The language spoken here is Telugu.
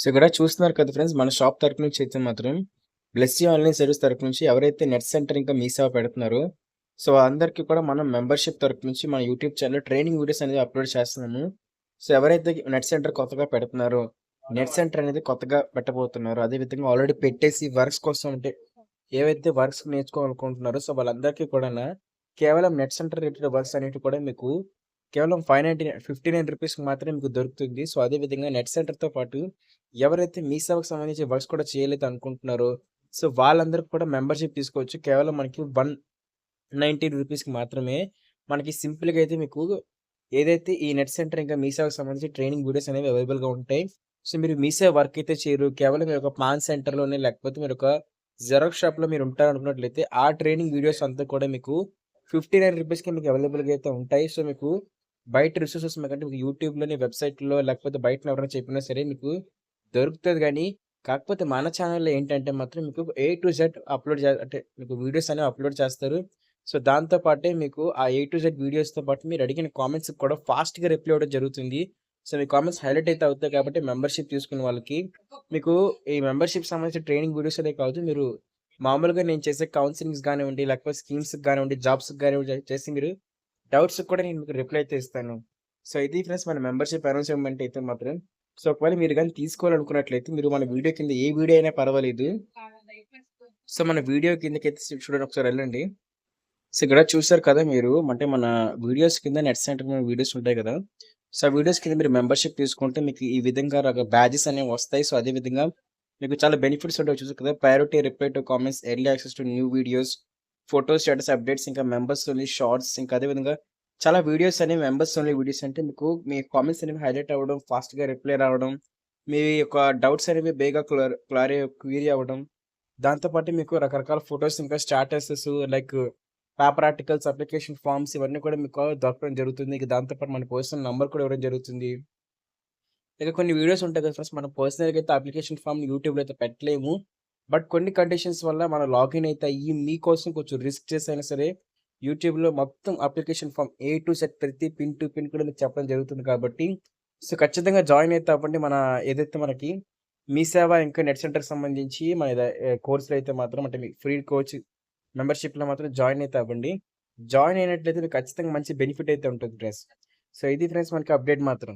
సో, ఇక్కడ చూస్తున్నారు కదా ఫ్రెండ్స్, మన షాప్ తరపు నుంచి అయితే మాత్రం బ్లెస్సీ ఆన్‌లైన్ సర్వీస్ తరపు నుంచి ఎవరైతే నెట్ సెంటర్ ఇంకా మీ సేవ పెడుతున్నారో, సో, అందరికీ కూడా మనం మెంబర్‌షిప్ తరపు నుంచి మన యూట్యూబ్ ఛానెల్‌లో ట్రైనింగ్ వీడియోస్ అనేది అప్‌లోడ్ చేస్తున్నాము. సో, ఎవరైతే నెట్ సెంటర్ కొత్తగా పెడుతున్నారో, నెట్ సెంటర్ అనేది కొత్తగా పెట్టబోతున్నారో, అదే విధంగా ఆల్రెడీ పెట్టేసి వర్క్స్ కోసం అంటే ఏవైతే వర్క్స్ నేర్చుకోవాలనుకుంటున్నారో, సో, వాళ్ళందరికీ కూడాను కేవలం నెట్ సెంటర్ రిలేటెడ్ వర్క్స్ అనేటివి కూడా మీకు కేవలం 59 రూపీస్‌కి మాత్రమే మీకు దొరుకుతుంది. సో, అదే విధంగా నెట్ సెంటర్‌తో పాటు ఎవరైతే మీ సేవకు సంబంధించి వర్క్స్ కూడా చేయలేదు అనుకుంటున్నారో, సో, వాళ్ళందరికి కూడా మెంబర్‌షిప్ తీసుకోవచ్చు. కేవలం మనకి 119 రూపీస్‌కి మాత్రమే మనకి సింపుల్‌గా అయితే మీకు ఏదైతే ఈ నెట్ సెంటర్ ఇంకా మీ సేవకు సంబంధించి ట్రైనింగ్ వీడియోస్ అనేవి అవైలబుల్‌గా ఉంటాయి. సో, మీరు మీ సేవ వర్క్ అయితే చేయరు. కేవలం మీరు ఒక పాన్ సెంటర్‌లోనే లేకపోతే మీరు ఒక జెరాక్స్ షాప్‌లో మీరు ఉంటారనుకున్నట్లయితే ఆ ట్రైనింగ్ వీడియోస్ అంతా కూడా మీకు 59 రూపీస్‌కి మీకు అవైలబుల్‌గా అయితే ఉంటాయి. సో, మీకు బయట రిసోర్సెస్ మీకంటే మీకు యూట్యూబ్‌లోని, వెబ్‌సైట్‌లో లేకపోతే బయటన ఎవరైనా చెప్పినా సరే మీకు దొరుకుతది గానీ, కాకపోతే మన ఛానెల్‌లో ఏంటంటే మాత్రం మీకు ఏ టు జెడ్ అప్‌లోడ్ అంటే మీకు వీడియోస్ అనేవి అప్‌లోడ్ చేస్తారు. సో, దాంతో పాటే మీకు ఆ ఏ టు జెడ్ వీడియోస్‌తో పాటు మీరు అడిగిన కామెంట్స్‌కి కూడా ఫాస్ట్‌గా రిప్లై ఇవ్వడం జరుగుతుంది. సో, మీ కామెంట్స్ హైలైట్ అయితే అవుతాయి కాబట్టి మెంబర్‌షిప్ తీసుకున్న వాళ్ళకి మీకు ఈ మెంబర్‌షిప్ సంబంధించిన ట్రైనింగ్ వీడియోస్ అనే కాదు, మీరు మామూలుగా నేను చేసే కౌన్సెలింగ్స్ గానివ్వండి, లేకపోతే స్కీమ్స్‌కి గానివ్వండి, జాబ్స్‌కి గానివ్వండి చేసి మీరు డౌట్స్‌కి కూడా నేను మీకు రిప్లై అయితే ఇస్తాను. సో, ఇది ఫ్రెండ్స్ మన మెంబర్‌షిప్ అనౌన్స్‌మెంట్ అయితే మాత్రం. సో, ఒకవేళ మీరు గాని తీసుకోవాలనుకున్నట్లయితే మీరు మన వీడియో కింద ఏ వీడియో అయినా పర్వాలేదు. సో, మన వీడియో కిందకైతే చూడండి, ఒకసారి ఎళ్ళండి. సో, ఇక్కడ చూసారు కదా మీరు, అంటే మన వీడియోస్ కింద నెట్ సెంటర్ మీద వీడియోస్ ఉంటాయి కదా! సో, ఆ వీడియోస్ కింద మీరు మెంబర్‌షిప్ తీసుకుంటే మీకు ఈ విధంగా బ్యాడ్జెస్ అనేవి వస్తాయి. సో, అదే విధంగా మీకు చాలా బెనిఫిట్స్ ఉంటాయి చూసారు కదా! Priority reply to comments, early access to new videos, photos, status updates, ఇంకా మెంబర్స్ ఓన్లీ షార్ట్స్, ఇంకా అదే విధంగా చాలా వీడియోస్ అనేవి మెంబర్స్ ఓన్లీ వీడియోస్ అంటే మీకు మీ కామెంట్స్ అనేవి హైలైట్ అవ్వడం, ఫాస్ట్‌గా రిప్లై రావడం, మీ యొక్క డౌట్స్ అనేవి బేగా క్వెరీ అవ్వడం. దాంతో పాటు మీకు రకరకాల ఫోటోస్, ఇంకా statuses like paper articles, application forms ఇవన్నీ కూడా మీకు దొరకడం జరుగుతుంది. ఇక దాంతో పాటు మన పర్సనల్ నంబర్ కూడా ఇవ్వడం జరుగుతుంది. ఇక కొన్ని వీడియోస్ ఉంటాయి కదా ఫ్రెండ్స్, మనం పర్సనల్‌గా అయితే అప్లికేషన్ ఫార్మ్ యూట్యూబ్‌లో అయితే పెట్టలేము. బట్ కొన్ని కండిషన్స్ వల్ల మనం లాగిన్ అయితే అయ్యి మీకోసం కొంచెం రిస్క్ చేసైనా సరే యూట్యూబ్‌లో మొత్తం application form A to Z ప్రతి పిన్ టు పిన్ కూడా మీకు చెప్పడం జరుగుతుంది కాబట్టి, సో, ఖచ్చితంగా జాయిన్ అయితే అవ్వండి. మన ఏదైతే మనకి మీ సేవ ఇంకా నెట్ సెంటర్‌కి సంబంధించి మన కోర్స్‌లో అయితే మాత్రం అంటే మీకు ఫ్రీ కోచ్ మెంబర్‌షిప్‌లో మాత్రం జాయిన్ అయితే అవ్వండి. జాయిన్ అయినట్లయితే మీకు ఖచ్చితంగా మంచి బెనిఫిట్ అయితే ఉంటుంది ఫ్రెండ్స్. సో, ఇది ఫ్రెండ్స్ మనకి అప్డేట్ మాత్రం.